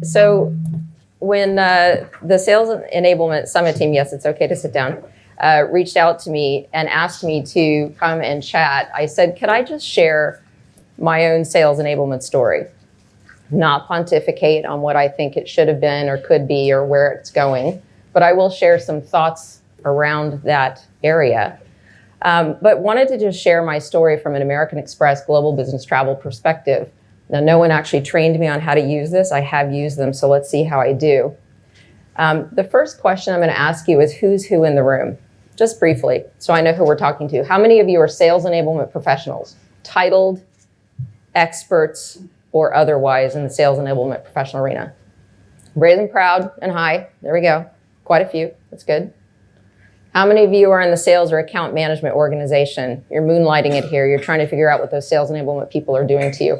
So when the Sales Enablement Summit team, yes, it's okay to sit down, reached out to me and asked me to come and chat, I said, could I just share my own sales enablement story? Not pontificate on what I think it should have been or could be or where it's going, but I will share some thoughts around that area. But wanted to just share my story from an American Express global business travel perspective. Now, no one actually trained me on how to use this. I have used them, so let's see how I do. The first question I'm going to ask you is who's who in the room? Just briefly, so I know who we're talking to. How many of you are sales enablement professionals, titled experts or otherwise in the sales enablement professional arena? Brave and proud and high. There we go. Quite a few. That's good. How many of you are in the sales or account management organization? You're moonlighting it here. You're trying to figure out what those sales enablement people are doing to you.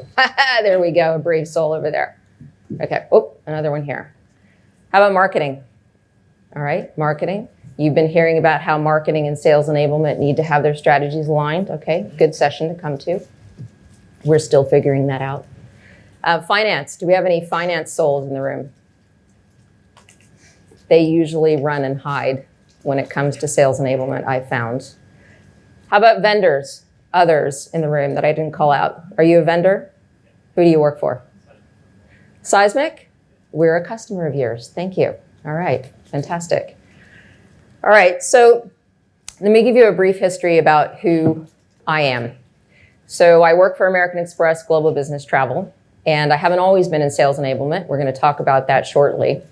There we go, a brave soul over there. Okay, oh, another one here. How about marketing? All right, marketing. You've been hearing about how marketing and sales enablement need to have their strategies aligned. Okay, good session to come to. We're still figuring that out. Finance, do we have any finance souls in the room? They usually run and hide when it comes to sales enablement, I've found. How about vendors, others in the room that I didn't call out? Are you a vendor? Who do you work for? Seismic? We're a customer of yours. Thank you. All right, fantastic. All right, so let me give you a brief history about who I am. So I work for American Express Global Business Travel, and I haven't always been in sales enablement. We're going to talk about that shortly.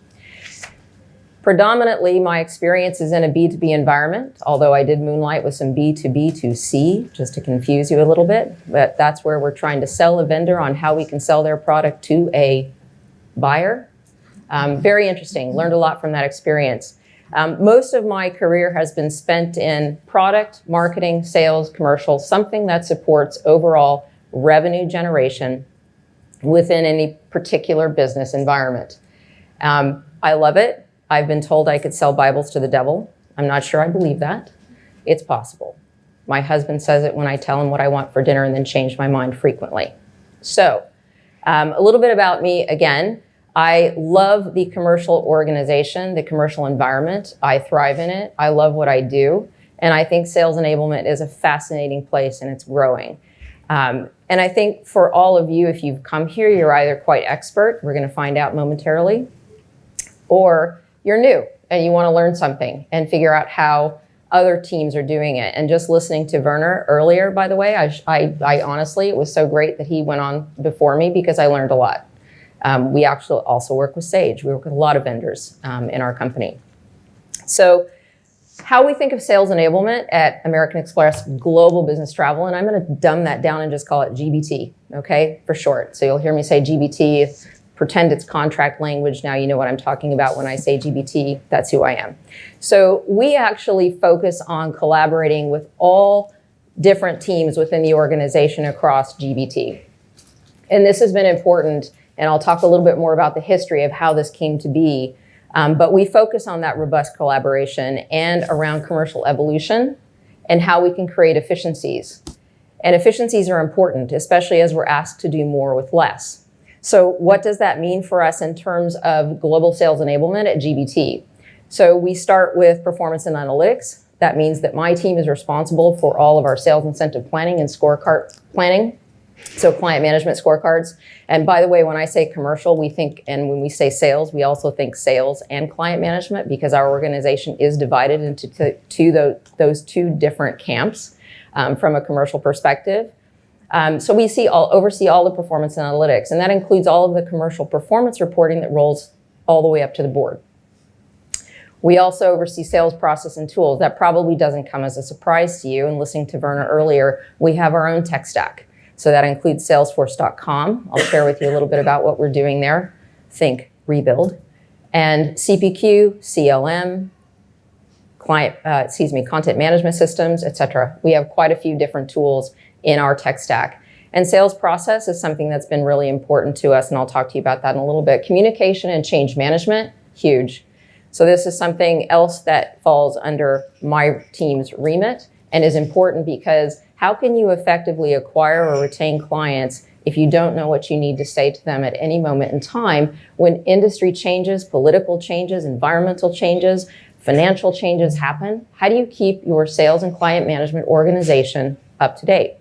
Predominantly, my experience is in a B2B environment, although I did moonlight with some B2B2C, just to confuse you a little bit. But that's where we're trying to sell a vendor on how we can sell their product to a buyer. Very interesting. Learned a lot from that experience. Most of my career has been spent in product, marketing, sales, commercial, something that supports overall revenue generation within any particular business environment. I love it. I've been told I could sell Bibles to the devil. I'm not sure I believe that. It's possible. My husband says it when I tell him what I want for dinner and then change my mind frequently. So, a little bit about me again. I love the commercial organization, the commercial environment. I thrive in it. I love what I do. And I think sales enablement is a fascinating place and it's growing. And I think for all of you, if you've come here, you're either quite expert, we're going to find out momentarily, or you're new and you want to learn something and figure out how other teams are doing it. And just listening to Werner earlier, by the way, I honestly, it was so great that he went on before me because I learned a lot. We actually also work with Sage. We work with a lot of vendors in our company. So how we think of sales enablement at American Express Global Business Travel, and I'm going to dumb that down and just call it GBT, okay, for short. So you'll hear me say GBT. Pretend it's contract language. Now you know what I'm talking about when I say GBT. That's who I am. So we actually focus on collaborating with all different teams within the organization across GBT. And this has been important, and I'll talk a little bit more about the history of how this came to be. But we focus on that robust collaboration and around commercial evolution and how we can create efficiencies. And efficiencies are important, especially as we're asked to do more with less. So what does that mean for us in terms of global sales enablement at GBT? So we start with performance and analytics. That means that my team is responsible for all of our sales incentive planning and scorecard planning. So client management scorecards. And by the way, when I say commercial, we think, and when we say sales, we also think sales and client management because our organization is divided into those two different camps from a commercial perspective. So we oversee all the performance and analytics, and that includes all of the commercial performance reporting that rolls all the way up to the board. We also oversee sales process and tools. That probably doesn't come as a surprise to you. And listening to Werner earlier, we have our own tech stack. So that includes Salesforce.com. I'll share with you a little bit about what we're doing there. Think rebuild. And CPQ, CLM, content management systems, etc. We have quite a few different tools in our tech stack. And sales process is something that's been really important to us, and I'll talk to you about that in a little bit. Communication and change management, huge. So this is something else that falls under my team's remit and is important because how can you effectively acquire or retain clients if you don't know what you need to say to them at any moment in time, when industry changes, political changes, environmental changes, financial changes happen, how do you keep your sales and client management organization up to date?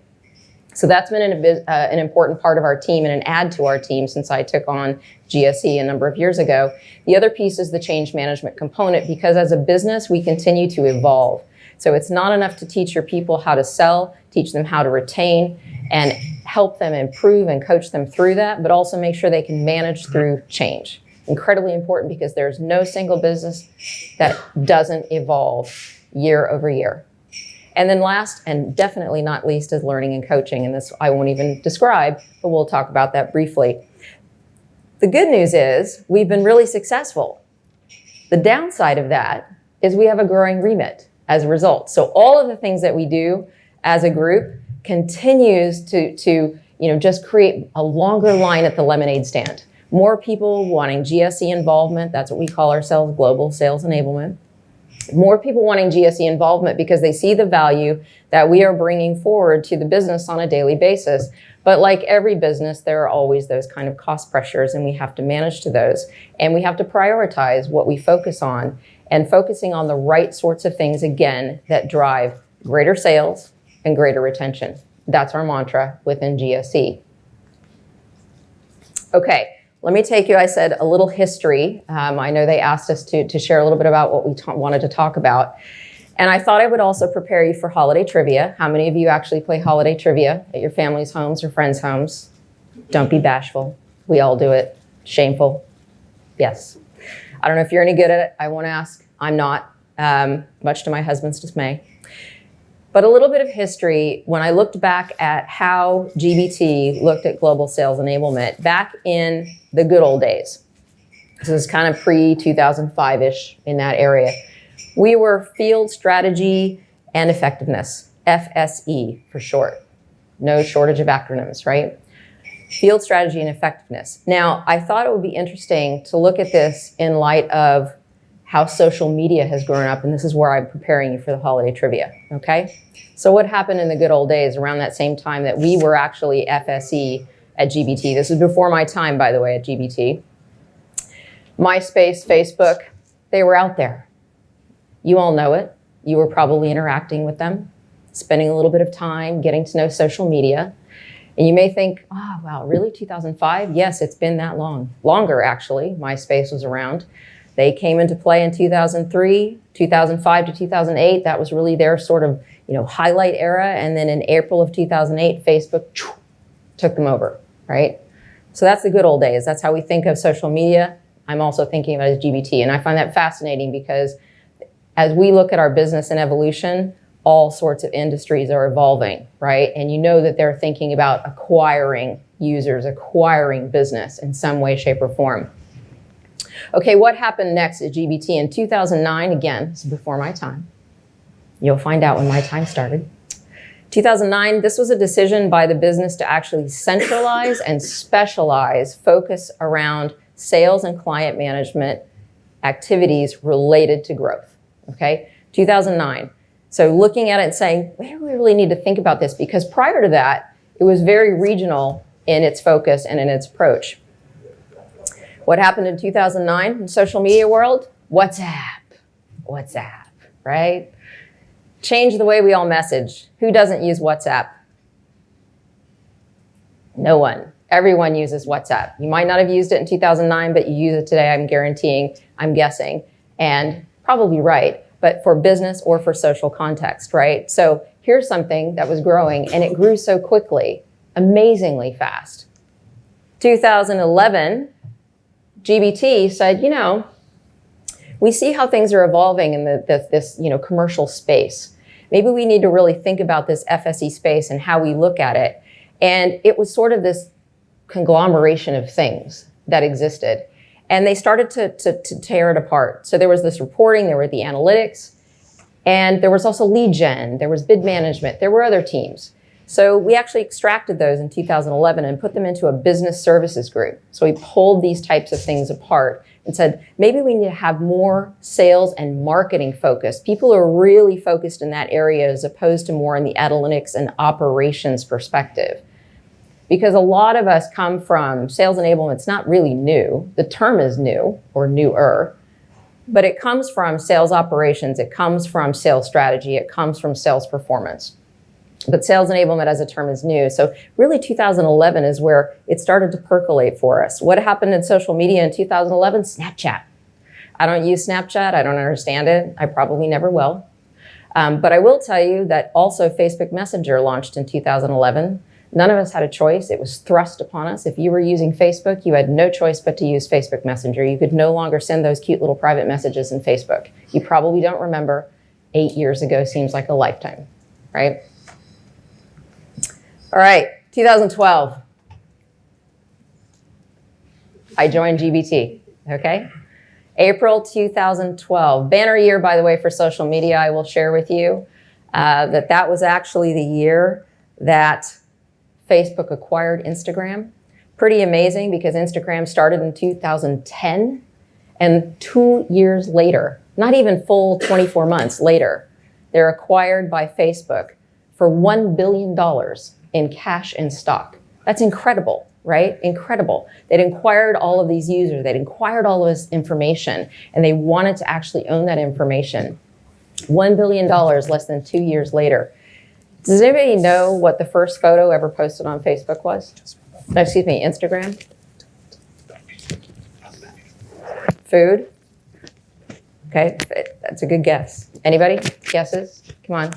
So that's been an important part of our team and an add to our team since I took on GSE a number of years ago. The other piece is the change management component, because as a business, we continue to evolve. So it's not enough to teach your people how to sell, teach them how to retain, and help them improve and coach them through that, but also make sure they can manage through change. Incredibly important, because there's no single business that doesn't evolve year over year. And then last, and definitely not least, is learning and coaching. And this I won't even describe, but we'll talk about that briefly. The good news is we've been really successful. The downside of that is we have a growing remit as a result. So all of the things that we do as a group continues to just create a longer line at the lemonade stand. More people wanting GSE involvement. That's what we call ourselves, Global Sales Enablement. More people wanting GSE involvement because they see the value that we are bringing forward to the business on a daily basis. But like every business, there are always those kind of cost pressures, and we have to manage to those. And we have to prioritize what we focus on, and focusing on the right sorts of things, again, that drive greater sales and greater retention. That's our mantra within GSE. Okay. Let me take you, I said, a little history. I know they asked us to share a little bit about what we wanted to talk about. And I thought I would also prepare you for holiday trivia. How many of you actually play holiday trivia at your family's homes or friends' homes? Don't be bashful. We all do it. Shameful. Yes. I don't know if you're any good at it. I won't ask. I'm not, much to my husband's dismay. But a little bit of history, when I looked back at how GBT looked at global sales enablement back in the good old days. This is kind of pre-2005-ish in that area. We were field strategy and effectiveness, FSE for short. No shortage of acronyms, right? Field strategy and effectiveness. Now, I thought it would be interesting to look at this in light of how social media has grown up, and this is where I'm preparing you for the holiday trivia, okay? So what happened in the good old days around that same time that we were actually FSE at GBT? This is before my time, by the way, at GBT. MySpace, Facebook, they were out there. You all know it. You were probably interacting with them, spending a little bit of time getting to know social media. And you may think, oh, wow, really, 2005? Yes, it's been that long. Longer, actually. MySpace was around. They came into play in 2003, 2005 to 2008. That was really their sort of, highlight era. And then in April of 2008, Facebook took them over, right? So that's the good old days. That's how we think of social media. I'm also thinking about it as GBT. And I find that fascinating because as we look at our business and evolution, all sorts of industries are evolving, right? And you know that they're thinking about acquiring users, acquiring business in some way, shape, or form. Okay, what happened next at GBT in 2009? Again, this is before my time. You'll find out when my time started. 2009, this was a decision by the business to actually centralize and specialize, focus around sales and client management activities related to growth, okay? 2009. So looking at it and saying, we really need to think about this, because prior to that, it was very regional in its focus and in its approach. What happened in 2009 in the social media world? WhatsApp, right? Changed the way we all message. Who doesn't use WhatsApp? No one. Everyone uses WhatsApp. You might not have used it in 2009, but you use it today, I'm guessing, and probably right, but for business or for social context, right? So here's something that was growing, and it grew so quickly, amazingly fast. 2011, GBT said, we see how things are evolving in this commercial space. Maybe we need to really think about this FSE space and how we look at it. And it was sort of this conglomeration of things that existed. And they started to tear it apart. So there was this reporting, there were the analytics, and there was also lead gen, there was bid management, there were other teams. So we actually extracted those in 2011 and put them into a business services group. So we pulled these types of things apart and said, maybe we need to have more sales and marketing focus. People are really focused in that area as opposed to more in the analytics and operations perspective. because a lot of us come from sales enablement. It's not really new. The term is new or newer, but it comes from sales operations. It comes from sales strategy. It comes from sales performance. But sales enablement as a term is new. So really 2011 is where it started to percolate for us. What happened in social media in 2011? Snapchat. I don't use Snapchat. I don't understand it. I probably never will. But I will tell you that also Facebook Messenger launched in 2011. None of us had a choice. It was thrust upon us. If you were using Facebook, you had no choice but to use Facebook Messenger. You could no longer send those cute little private messages in Facebook. You probably don't remember. 8 years ago seems like a lifetime, right? All right, 2012. I joined GBT, okay? April 2012. Banner year, by the way, for social media. I will share with you that was actually the year that Facebook acquired Instagram. Pretty amazing because Instagram started in 2010, and 2 years later, not even full 24 months later, they're acquired by Facebook for $1 billion in cash and stock. That's incredible, right? Incredible. They'd acquired all of these users, they'd acquired all of this information, and they wanted to actually own that information. $1 billion less than 2 years later. Does anybody know what the first photo ever posted on Facebook was? No, excuse me, Instagram? Food? Okay, that's a good guess. Anybody? Guesses? Come on.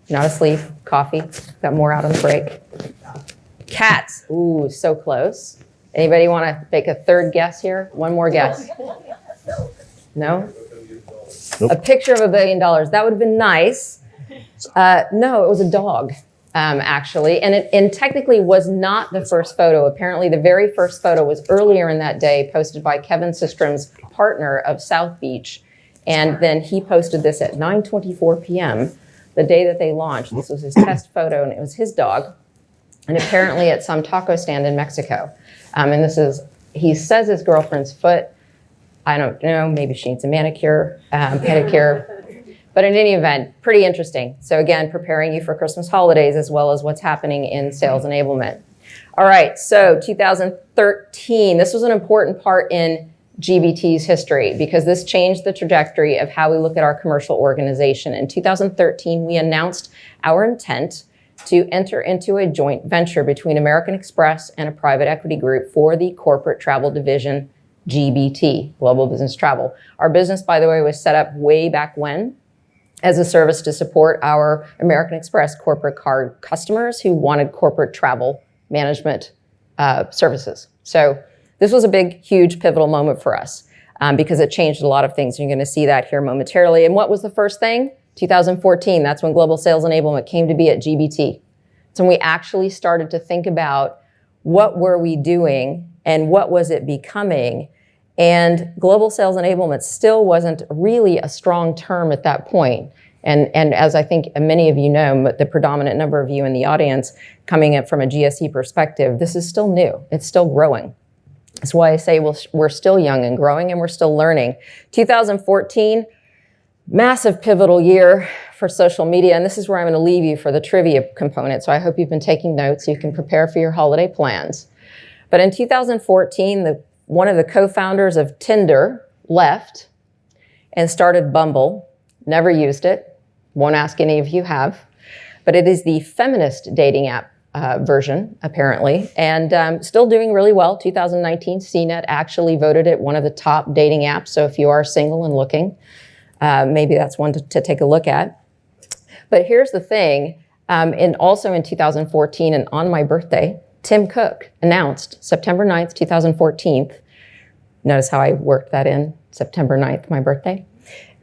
Not asleep. Coffee. Got more out on the break. Cats. Ooh, so close. Anybody want to make a third guess here? One more guess. No? Nope. A picture of $1 billion. That would have been nice. No, it was a dog, actually. And technically was not the first photo. Apparently, the very first photo was earlier in that day, posted by Kevin Systrom's partner of South Beach. And then he posted this at 9:24 p.m., the day that they launched. This was his test photo, and it was his dog. And apparently at some taco stand in Mexico. And this is, he says his girlfriend's foot. I don't know, maybe she needs a manicure, pedicure. But in any event, pretty interesting. So again, preparing you for Christmas holidays as well as what's happening in sales enablement. All right, so 2013, this was an important part in GBT's history because this changed the trajectory of how we look at our commercial organization. In 2013, we announced our intent to enter into a joint venture between American Express and a private equity group for the corporate travel division, GBT, Global Business Travel. Our business, by the way, was set up way back when as a service to support our American Express corporate card customers who wanted corporate travel management services. So this was a big, huge, pivotal moment for us because it changed a lot of things. You're going to see that here momentarily. And what was the first thing? 2014, that's when Global Sales Enablement came to be at GBT. So we actually started to think about what were we doing and what was it becoming. And Global Sales Enablement still wasn't really a strong term at that point. And as I think many of you know, the predominant number of you in the audience coming in from a GSE perspective, this is still new. It's still growing. That's why I say we're still young and growing and we're still learning. 2014, massive pivotal year for social media. And this is where I'm going to leave you for the trivia component. So I hope you've been taking notes so you can prepare for your holiday plans. But in 2014, one of the co-founders of Tinder left and started Bumble. Never used it. Won't ask any of you have. But it is the feminist dating app version, apparently, and still doing really well. 2019, CNET actually voted it one of the top dating apps. So if you are single and looking, maybe that's one to take a look at. But here's the thing. And also in 2014, and on my birthday, Tim Cook announced September 9th, 2014, notice how I worked that in, September 9th, my birthday,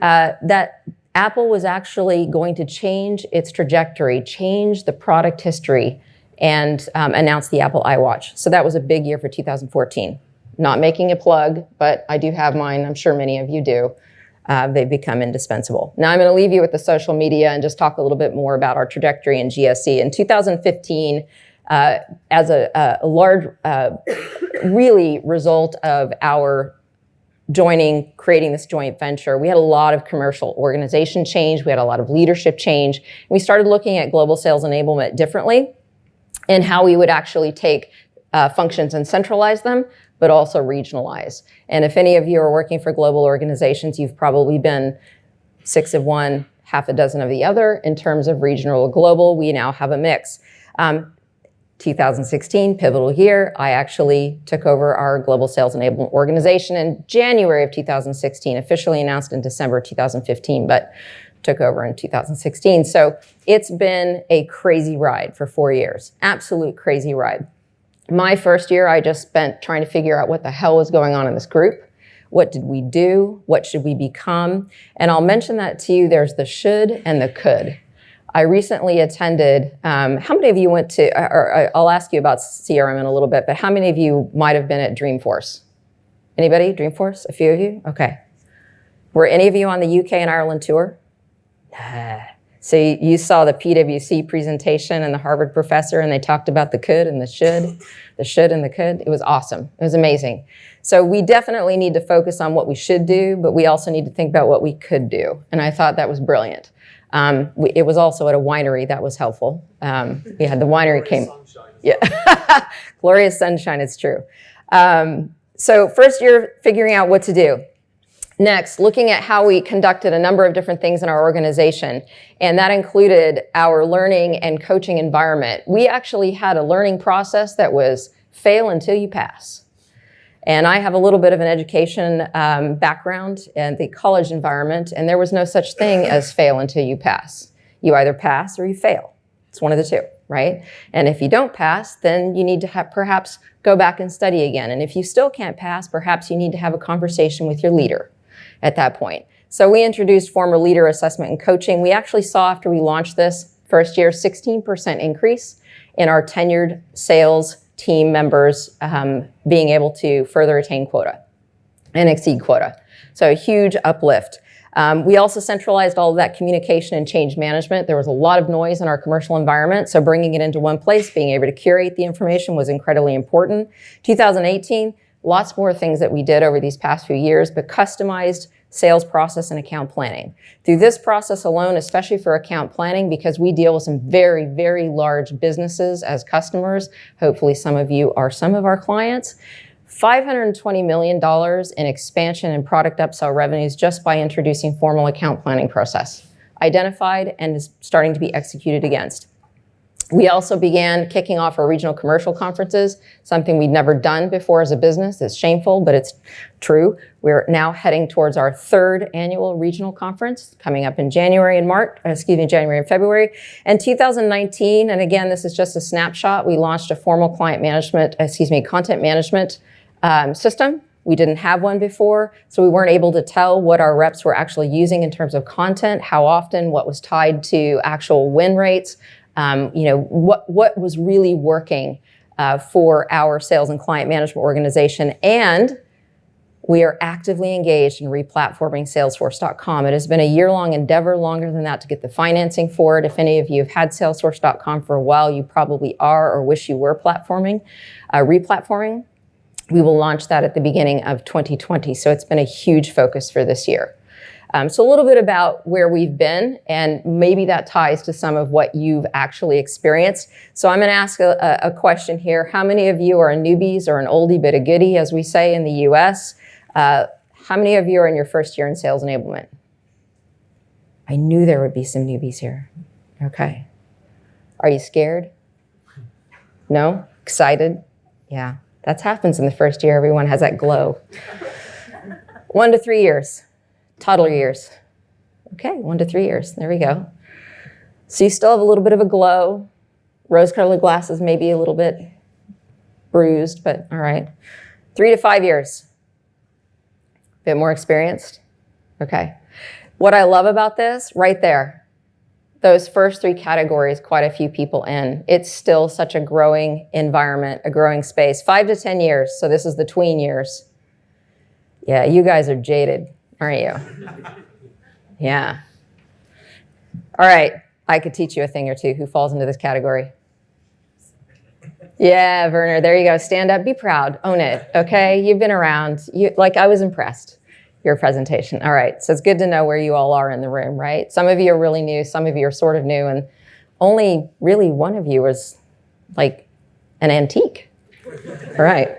that Apple was actually going to change its trajectory, change the product history, and announce the Apple iWatch. So that was a big year for 2014. Not making a plug, but I do have mine. I'm sure many of you do. They've become indispensable. Now I'm going to leave you with the social media and just talk a little bit more about our trajectory in GSE. In 2015, as a large, really result of our creating this joint venture, we had a lot of commercial organization change. We had a lot of leadership change. We started looking at global sales enablement differently. and how we would actually take functions and centralize them, but also regionalize. And if any of you are working for global organizations, you've probably been 6 of one, half a dozen of the other. In terms of regional or global, we now have a mix. 2016, pivotal year, I actually took over our global sales enablement organization in January of 2016, officially announced in December 2015, but took over in 2016. So it's been a crazy ride for 4 years, absolute crazy ride. My first year, I just spent trying to figure out what the hell was going on in this group. What did we do? What should we become? And I'll mention that to you. There's the should and the could. I recently attended, how many of you went to, or I'll ask you about CRM in a little bit, but how many of you might have been at Dreamforce? Anybody? Dreamforce? A few of you? Okay. Were any of you on the UK and Ireland tour? Nah. So you saw the PwC presentation and the Harvard professor, and they talked about the could and the should and the could. It was awesome. It was amazing. So we definitely need to focus on what we should do, but we also need to think about what we could do. And I thought that was brilliant. It was also at a winery. That was helpful. We had the winery came. Sunshine. Yeah, glorious sunshine. It's true. So first year, figuring out what to do. Next, looking at how we conducted a number of different things in our organization, and that included our learning and coaching environment. We actually had a learning process that was fail until you pass. And I have a little bit of an education background in the college environment, and there was no such thing as fail until you pass. You either pass or you fail. It's one of the two, right? And if you don't pass, then you need to perhaps go back and study again. And if you still can't pass, perhaps you need to have a conversation with your leader at that point. So we introduced formal leader assessment and coaching. We actually saw, after we launched this first year, 16% increase in our tenured sales team members being able to further attain quota and exceed quota. So a huge uplift. We also centralized all of that communication and change management. There was a lot of noise in our commercial environment, so bringing it into one place, being able to curate the information was incredibly important. 2018, lots more things that we did over these past few years, but customized sales process and account planning. Through this process alone, especially for account planning, because we deal with some very, very large businesses as customers, hopefully some of you are some of our clients, $520 million in expansion and product upsell revenues just by introducing formal account planning process, identified and is starting to be executed against. We also began kicking off our regional commercial conferences, something we'd never done before as a business. It's shameful, but it's true. We're now heading towards our 3rd annual regional conference coming up in January and February. And 2019, and again, this is just a snapshot, we launched a formal content management system. We didn't have one before, so we weren't able to tell what our reps were actually using in terms of content, how often, what was tied to actual win rates. What was really working for our sales and client management organization. And we are actively engaged in replatforming Salesforce.com. It has been a year-long endeavor, longer than that, to get the financing for it. If any of you have had Salesforce.com for a while, you probably are or wish you were replatforming. We will launch that at the beginning of 2020. So it's been a huge focus for this year. So a little bit about where we've been, and maybe that ties to some of what you've actually experienced. So I'm going to ask a question here. How many of you are newbies or an oldie but a goodie, as we say in the US? How many of you are in your first year in sales enablement? I knew there would be some newbies here. Okay. Are you scared? No? Excited? Yeah. That happens in the first year. Everyone has that glow. 1 to 3 years. Toddler years. Okay, 1 to 3 years. There we go. So you still have a little bit of a glow. Rose-colored glasses, maybe a little bit bruised, but all right. 3 to 5 years. A bit more experienced. Okay. What I love about this, right there, those first 3 categories, quite a few people in. It's still such a growing environment, a growing space. 5 to 10 years, so this is the tween years. Yeah, you guys are jaded, aren't you? Yeah. All right, I could teach you a thing or two. Who falls into this category? Yeah, Werner, there you go. Stand up, be proud, own it, okay? You've been around. I was impressed. Your presentation. All right, so it's good to know where you all are in the room, right? Some of you are really new, some of you are sort of new, and only really one of you is like an antique. All right.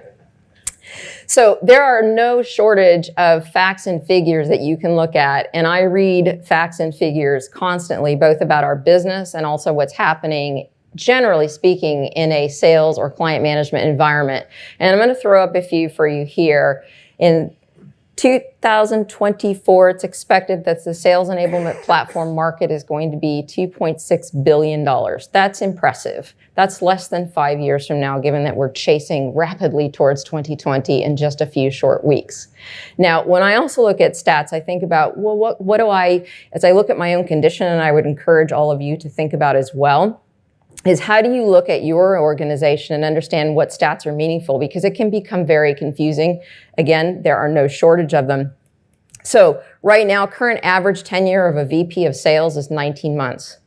So there are no shortage of facts and figures that you can look at. And I read facts and figures constantly, both about our business and also what's happening, generally speaking, in a sales or client management environment. And I'm going to throw up a few for you here. In 2024, it's expected that the sales enablement platform market is going to be $2.6 billion. That's impressive. That's less than 5 years from now, given that we're chasing rapidly towards 2020 in just a few short weeks. Now, when I also look at stats, I think about, well, what do I, as I look at my own condition, and I would encourage all of you to think about as well, is how do you look at your organization and understand what stats are meaningful? Because it can become very confusing. Again, there are no shortage of them. So right now, current average tenure of a VP of sales is 19 months.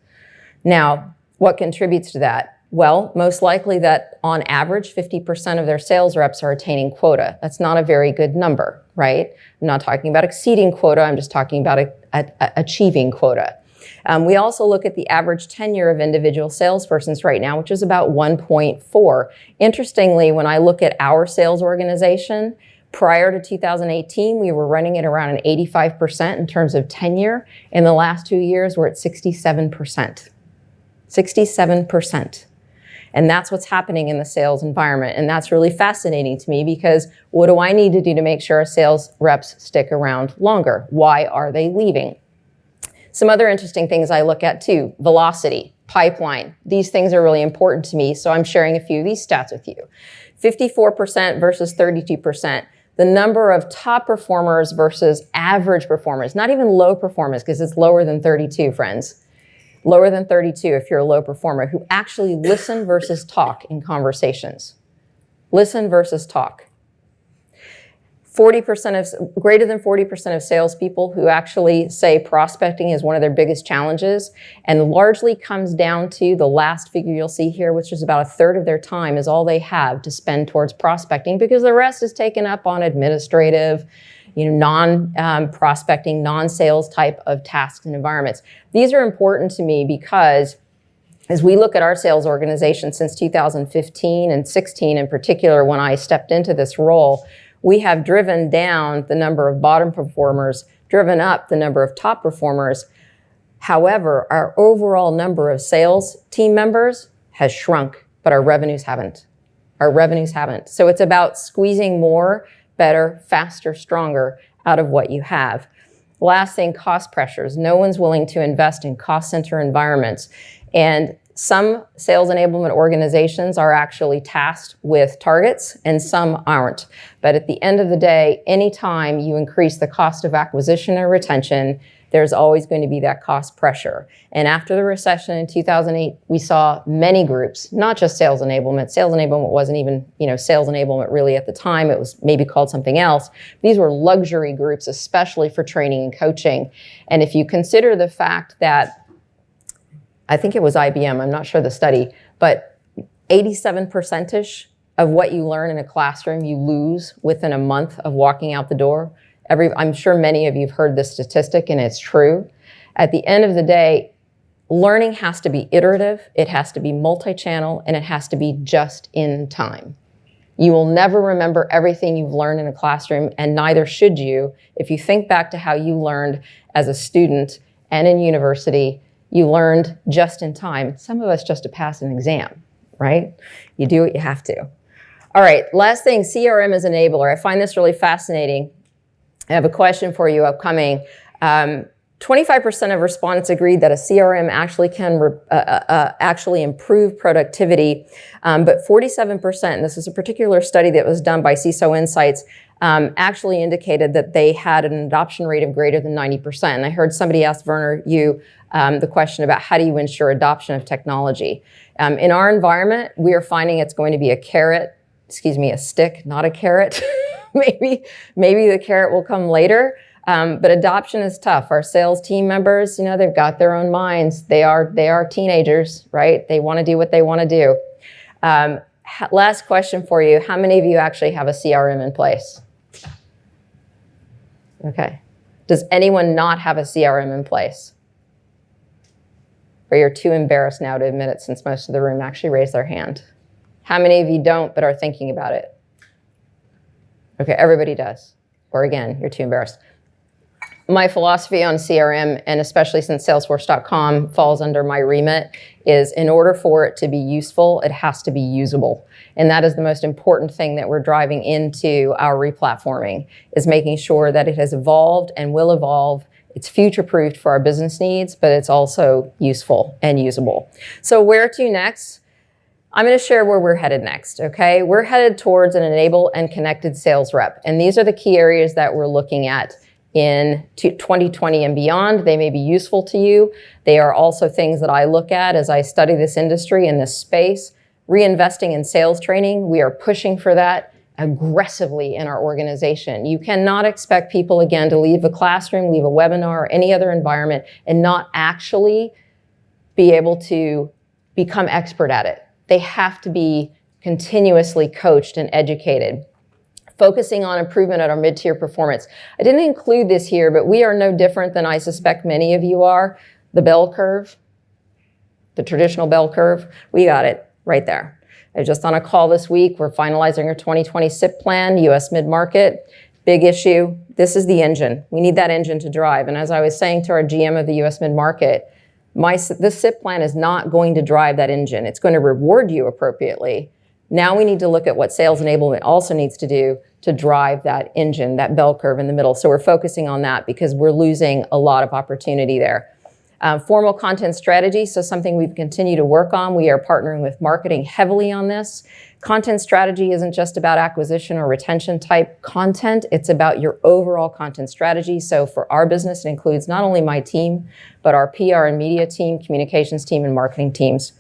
Now, what contributes to that? Well, most likely that on average, 50% of their sales reps are attaining quota. That's not a very good number, right? I'm not talking about exceeding quota. I'm just talking about achieving quota. We also look at the average tenure of individual salespersons right now, which is about 1.4. Interestingly, when I look at our sales organization, prior to 2018, we were running at around an 85% in terms of tenure. In the last 2 years, we're at 67%. 67%. And that's what's happening in the sales environment. And that's really fascinating to me because what do I need to do to make sure our sales reps stick around longer? Why are they leaving? Some other interesting things I look at too, velocity, pipeline. These things are really important to me, so I'm sharing a few of these stats with you. 54% versus 32%. The number of top performers versus average performers, not even low performers, because it's lower than 32, friends. Lower than 32 if you're a low performer, who actually listen versus talk in conversations. Listen versus talk. 40% of, greater than 40% of salespeople who actually say prospecting is one of their biggest challenges, and largely comes down to the last figure you'll see here, which is about a third of their time is all they have to spend towards prospecting, because the rest is taken up on administrative, non-prospecting, non-sales type of tasks and environments. These are important to me because as we look at our sales organization since 2015 and 16 in particular, when I stepped into this role, we have driven down the number of bottom performers, driven up the number of top performers. However, our overall number of sales team members has shrunk, but our revenues haven't. Our revenues haven't. So it's about squeezing more, better, faster, stronger out of what you have. Last thing, cost pressures. No one's willing to invest in cost center environments. And some sales enablement organizations are actually tasked with targets and some aren't. But at the end of the day, anytime you increase the cost of acquisition or retention, there's always going to be that cost pressure. And after the recession in 2008, we saw many groups, not just sales enablement. Sales enablement wasn't even, sales enablement really at the time. It was maybe called something else. These were luxury groups, especially for training and coaching. And if you consider the fact that I think it was IBM, I'm not sure the study, but 87%-ish of what you learn in a classroom, you lose within a month of walking out the door. I'm sure many of you have heard this statistic, and it's true. At the end of the day, learning has to be iterative, it has to be multi-channel, and it has to be just in time. You will never remember everything you've learned in a classroom, and neither should you. If you think back to how you learned as a student and in university, you learned just in time. Some of us just to pass an exam, right? You do what you have to. All right, last thing, CRM as enabler. I find this really fascinating. I have a question for you upcoming. 25% of respondents agreed that a CRM actually can actually improve productivity, but 47%, and this is a particular study that was done by CISO Insights, actually indicated that they had an adoption rate of greater than 90%. And I heard somebody ask Werner, the question about how do you ensure adoption of technology. In our environment, we are finding it's going to be a stick, not a carrot. maybe the carrot will come later. But adoption is tough. Our sales team members, they've got their own minds. They are teenagers, right? They want to do what they want to do. Last question for you. How many of you actually have a CRM in place? Okay. Does anyone not have a CRM in place? Or you're too embarrassed now to admit it, since most of the room actually raised their hand. How many of you don't but are thinking about it? Okay, everybody does. Or again, you're too embarrassed. My philosophy on CRM, and especially since Salesforce.com falls under my remit, is in order for it to be useful, it has to be usable. And that is the most important thing that we're driving into our replatforming, is making sure that it has evolved and will evolve. It's future-proofed for our business needs, but it's also useful and usable. So where to next? I'm going to share where we're headed next, okay? We're headed towards an enabled and connected sales rep. And these are the key areas that we're looking at in 2020 and beyond. They may be useful to you. They are also things that I look at as I study this industry and this space. Reinvesting in sales training, we are pushing for that aggressively in our organization. You cannot expect people, again, to leave a classroom, leave a webinar, or any other environment and not actually be able to become expert at it. They have to be continuously coached and educated. Focusing on improvement at our mid-tier performance. I didn't include this here, but we are no different than I suspect many of you are. The bell curve, the traditional bell curve, we got it right there. I was just on a call this week. We're finalizing our 2020 SIP plan, US mid-market. Big issue. This is the engine. We need that engine to drive. And as I was saying to our GM of the US mid-market, this SIP plan is not going to drive that engine. It's going to reward you appropriately. Now we need to look at what sales enablement also needs to do to drive that engine, that bell curve in the middle. So we're focusing on that because we're losing a lot of opportunity there. Formal content strategy, so something we've continued to work on. We are partnering with marketing heavily on this. Content strategy isn't just about acquisition or retention type content. It's about your overall content strategy. So for our business, it includes not only my team, but our PR and media team, communications team, and marketing teams.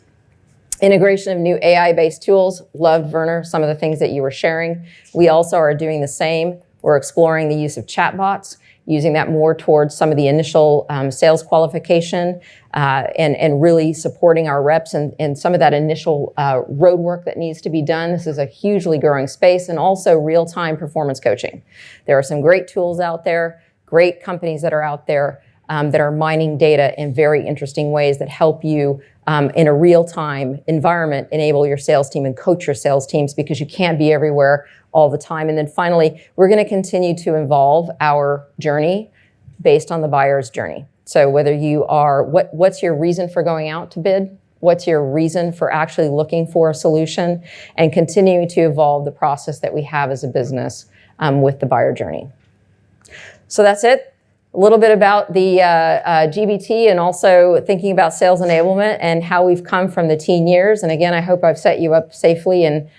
Integration of new AI-based tools. Loved, Werner, some of the things that you were sharing. We also are doing the same. We're exploring the use of chatbots, using that more towards some of the initial sales qualification and really supporting our reps and some of that initial road work that needs to be done. This is a hugely growing space, and also real-time performance coaching. There are some great tools out there, great companies that are out there that are mining data in very interesting ways that help you in a real-time environment enable your sales team and coach your sales teams, because you can't be everywhere all the time. And then finally, we're going to continue to evolve our journey based on the buyer's journey. So whether you are, what's your reason for going out to bid? What's your reason for actually looking for a solution? And continuing to evolve the process that we have as a business with the buyer journey. So that's it. A little bit about the GBT, and also thinking about sales enablement and how we've come from the teen years. And again, I hope I've set you up safely and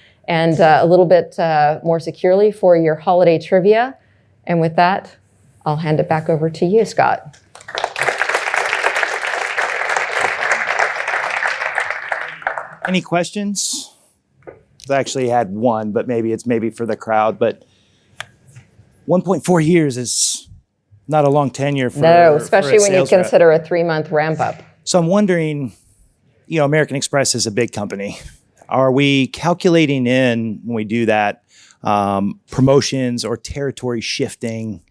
a little bit more securely for your holiday trivia. And with that, I'll hand it back over to you, Scott. Any questions? I actually had one, but maybe it's for the crowd. But 1.4 years is not a long tenure for especially for when you consider a 3-month ramp up. So I'm wondering, American Express is a big company. Are we calculating in, when we do that, promotions or territory shifting?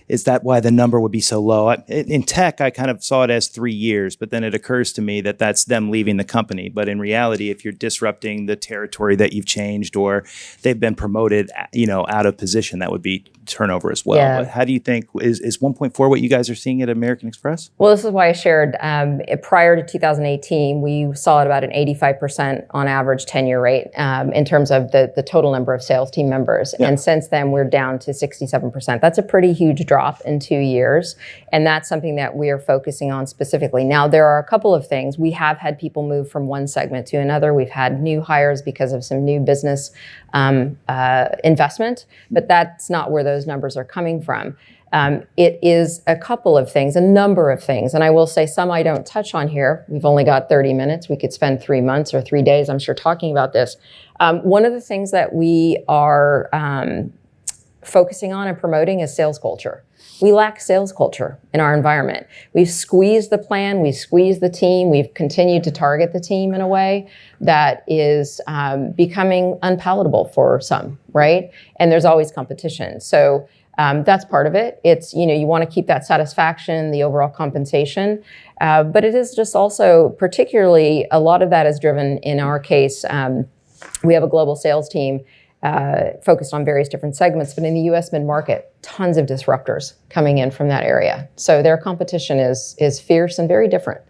Is that why the number would be so low? In tech, I kind of saw it as 3 years, but then it occurs to me that that's them leaving the company. But in reality, if you're disrupting the territory that you've changed, or they've been promoted, out of position, that would be turnover as well. Yeah. But how do you think, is 1.4 what you guys are seeing at American Express? Well, this is why I shared prior to 2018, we saw at about an 85% on average tenure rate in terms of the total number of sales team members. Yeah. And since then, we're down to 67%. That's a pretty huge drop in 2 years. And that's something that we are focusing on specifically. Now, there are a couple of things. We have had people move from one segment to another. We've had new hires because of some new business investment, but that's not where those numbers are coming from. It is a couple of things, a number of things. And I will say some I don't touch on here. We've only got 30 minutes. We could spend 3 months or 3 days, I'm sure, talking about this. One of the things that we are focusing on and promoting is sales culture. We lack sales culture in our environment. We've squeezed the plan, we've squeezed the team, we've continued to target the team in a way that is becoming unpalatable for some, right? And there's always competition. So that's part of it. It's, you want to keep that satisfaction, the overall compensation, but it is just also particularly, a lot of that is driven, in our case, We have a global sales team focused on various different segments, but in the U.S. mid-market, tons of disruptors coming in from that area. So their competition is fierce and very different.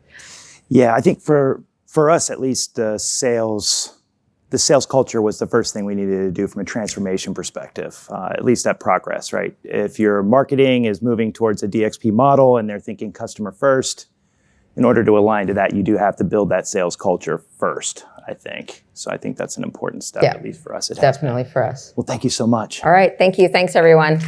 Yeah, I think for us at least, the sales culture was the first thing we needed to do from a transformation perspective, at least at Progress, right? If your marketing is moving towards a DXP model and they're thinking customer first, in order to align to that, you do have to build that sales culture first, I think. So I think that's an important step, at least for us. Definitely for us. Well, thank you so much. All right. Thank you. Thanks, everyone.